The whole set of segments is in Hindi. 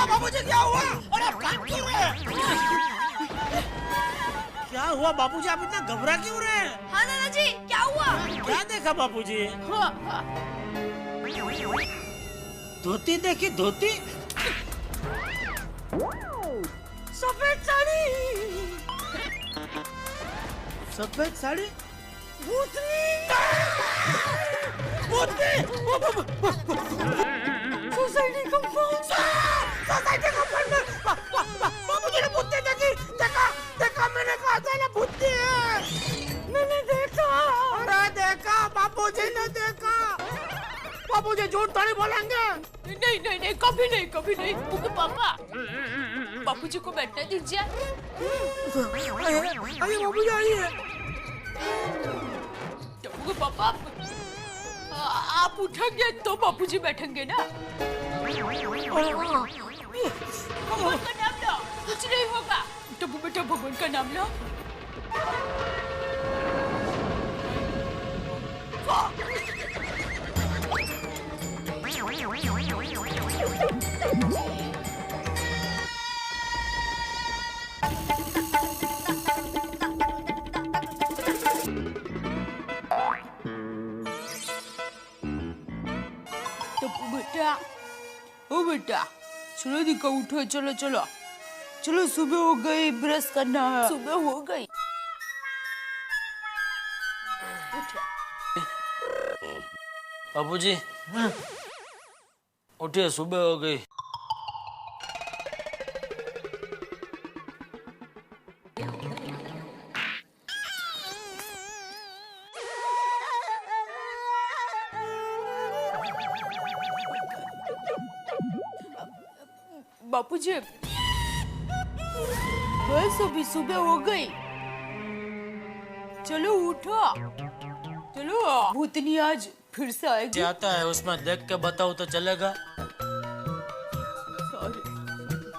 बाबूजी क्या हुआ? अरे भाग क्यों रहे? क्या हुआ बाबूजी, आप इतना घबरा क्यों रहे हैं? हाँ दादाजी, क्या हुआ? क्या देखा बाबूजी? धोती देखी, धोती? सफेद साड़ी। सफेद साड़ी? भूतनी! भूतनी! Society compound. सोसाइटी कंपाउंड में बाबूजी ने भूतनी देखी। देखा मैंने कहा था ना भूतनी है। मैंने देखा। अरे देखा, बाबूजी ने देखा। बाबूजी झूठ थोड़ी बोलेंगे। नहीं, कभी नहीं। मुझे पापा, बापूजी को बैठने दीजिए। आइए बाबूजी, आइए। तो पापा, आप उठेंगे तो बापूजी बैठेंगे ना? भगवान का नाम लो, कुछ नहीं होगा। टप्पू बेटा, भगवान का नाम लो। ओ बेटा, चलो दिखा, उठो, चलो सुबह हो गई, ब्रश करना है। सुबह हो गई। बाबूजी उठिए, सुबह हो गई। बापूजी, बस अभी सुबह हो गई। चलो उठो, चलो। भूतनी आज फिर से आएगी। क्या आता है उसमें, देख के बताओ तो चलेगा।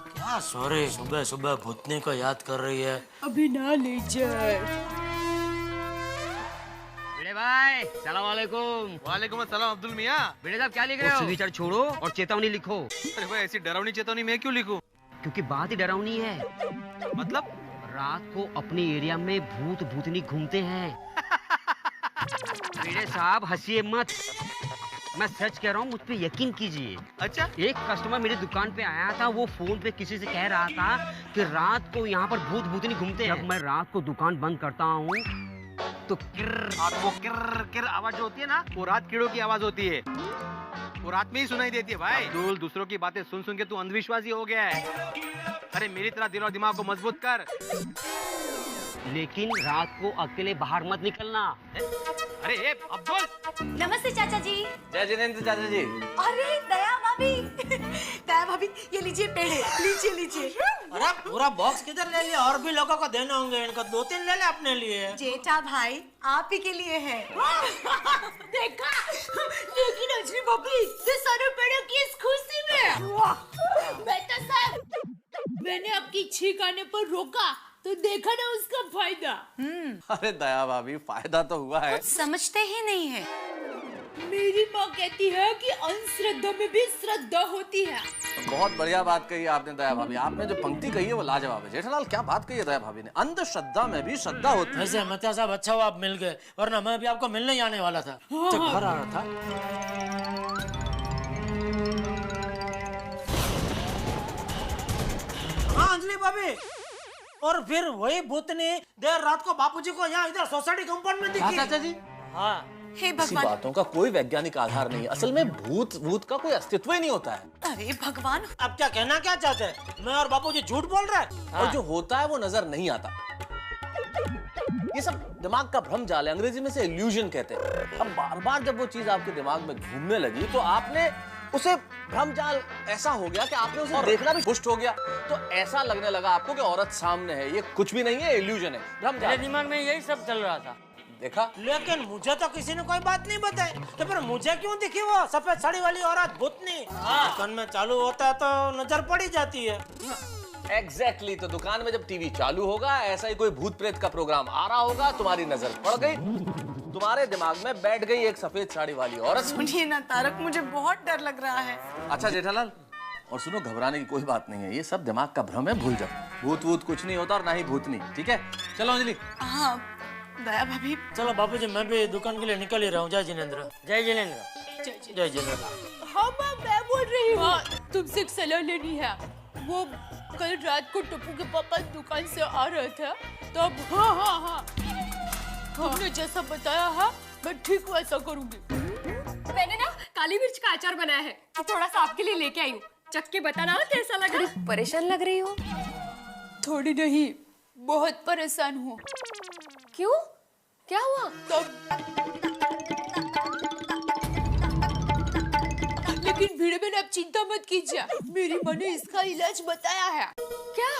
क्या सॉरी, सुबह सुबह भूतनी को याद कर रही है। अभी ना ले जाए। भिड़े भाई, सलाम वालेकुम। वालेकुम अस्सलाम अब्दुल मियाँ। भिड़े साहब क्या लिख रहे हो? सिग्नेचर छोड़ो और चेतावनी लिखो। अरे भाई, ऐसी डरावनी चेतावनी मैं क्यों लिखूं? क्योंकि बात ही डरावनी है। मतलब? रात को अपने एरिया में भूत भूतनी घूमते हैं। भिड़े साहब हंसिए मत, मैं सच कह रहा हूँ, मुझ पे यकीन कीजिए। अच्छा? एक कस्टमर मेरी दुकान पे आया था, वो फोन पे किसी से कह रहा था कि रात को यहाँ पर भूत भूतनी घूमते हैं। जब मैं रात को दुकान बंद करता हूँ तो और वो किर आवाज जो होती है ना, वो रात कीड़ों की आवाज होती है। वो रात में ही सुनाई देती है भाई। अब्दुल, दूसरों की बातें सुन सुन के तू अंधविश्वासी हो गया है। अरे मेरी तरह दिल और दिमाग को मजबूत कर। लेकिन रात को अकेले बाहर मत निकलना। अरे अब्दुल। नमस्ते चाचा जी। जय जिनेंद्र चाचा जी। अरे दया भाभी, दया भाभी, ये लीजिए पेड़े, लीजिए। अरे पूरा बॉक्स किधर ले लिया? और भी लोगों को देने होंगे, इनको 2-3 ले ले अपने लिए। जेठा भाई, आप ही के लिए है। देखा? लेकिन अजरी भाभी, ये सारे पेड़े किस खुशी में? बेटा साहब, मैंने आपकी छींक आने पर रोका तो देखा ना उसका फायदा। अरे दया भाभी, फायदा तो हुआ है। कुछ समझते ही नहीं है। मेरी माँ कहती है कि अंधश्रद्धा में भी श्रद्धा होती है। बहुत बढ़िया बात कही आपने दया भाभी। आपने जो पंक्ति कही है वो लाजवाब है। जेठालाल, क्या बात कही है दया भाभी ने, अंधश्रद्धा में भी श्रद्धा होती है। वैसे मत्या साहब, अच्छा हुआ आप मिल गए, वरना मैं भी आपको मिलने ही आने वाला था। तो घर आ रहा था। हाँ अंजलि भाभी, और फिर वही भूतनी देर रात को बापूजी को यहाँ इधर सोसाइटी कंपाउंड में दिखी। चाचा जी, हाँ। हे ऐसी भगवान, बातों का कोई वैज्ञानिक आधार नहीं है। असल में भूत का कोई अस्तित्व ही नहीं होता है। अरे भगवान, अब क्या कहना क्या चाहते हैं? मैं और बापूजी झूठ बोल रहे हैं? और जो होता है वो नजर नहीं आता। ये सब दिमाग का भ्रम जाल है, अंग्रेजी में से इल्यूजन कहते हैं। अब बार बार जब वो चीज आपके दिमाग में घूमने लगी तो आपने उसे भ्रम जाल ऐसा हो गया कि आपने उसे देखना भी पुष्ट हो गया। तो ऐसा लगने लगा आपको कि औरत सामने है। ये कुछ भी नहीं है, इल्यूजन है, भ्रम जाल। दिमाग में यही सब चल रहा था। देखा? लेकिन मुझे तो किसी ने कोई बात नहीं बताई। तो फिर मुझे क्यों दिखी वो सफेद साड़ी वाली औरत भूतनी? दुकान में चालू होता है तो नजर पड़ी जाती है। एग्जैक्टली तो दुकान में जब टीवी चालू होगा, ऐसा ही कोई भूत प्रेत का प्रोग्राम आ रहा होगा, तुम्हारी नजर पड़ गई, तुम्हारे दिमाग में बैठ गई एक सफेद साड़ी वाली औरत। सुनिए ना तारक, मुझे बहुत डर लग रहा है। अच्छा जेठालाल, और सुनो, घबराने की कोई बात नहीं है, ये सब दिमाग का भ्रम है, भूल जाओ। भूत वूत कुछ नहीं होता और ना ही भूतनी, ठीक है? चलो अंजलि। हाँ दया भाभी। चलो बापूजी, मैं भी दुकान के लिए निकल ही रहा हूँ। जय जिनेंद्र। जय जिनेंद्र। जय जिनेंद्र। हाँ माँ, मैं बोल रही हूँ। तुमसे एक सलाह लेनी है। वो कल रात को टप्पू के पापा दुकान से आ रहे थे, तब हाँ तुमने जैसा बताया है मैं ठीक वैसा करूँगी। मैंने ना काली मिर्च का अचार बनाया है, तो थोड़ा सा आपके लिए लेके आई हूँ। चख के बताना कैसा लगा। परेशान लग रही हो? थोड़ी नहीं, बहुत परेशान हूँ। क्यों, क्या हुआ? लेकिन भिड़े में आप चिंता मत कीजिए, मेरी माँ ने इसका इलाज बताया है। क्या?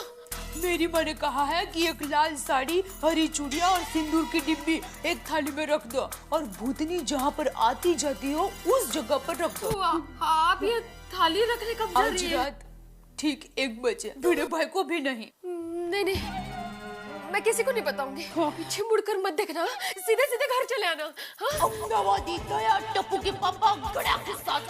मेरी माँ ने कहा है कि एक लाल साड़ी, हरी चूड़ियाँ और सिंदूर की डिब्बी एक थाली में रख दो, और भूतनी जहाँ पर आती जाती हो उस जगह पर रख दो। आप ये थाली रखने कब जा आज रही है? रात ठीक 1 बजे। भिड़े भाई को भी नहीं। नहीं, मैं किसी को नहीं बताऊंगी। पीछे मुड़कर मत देखना, सीधे सीधे घर चले आना। हाँ? नवादी दया टप्पू के पापा गड़ा के साथ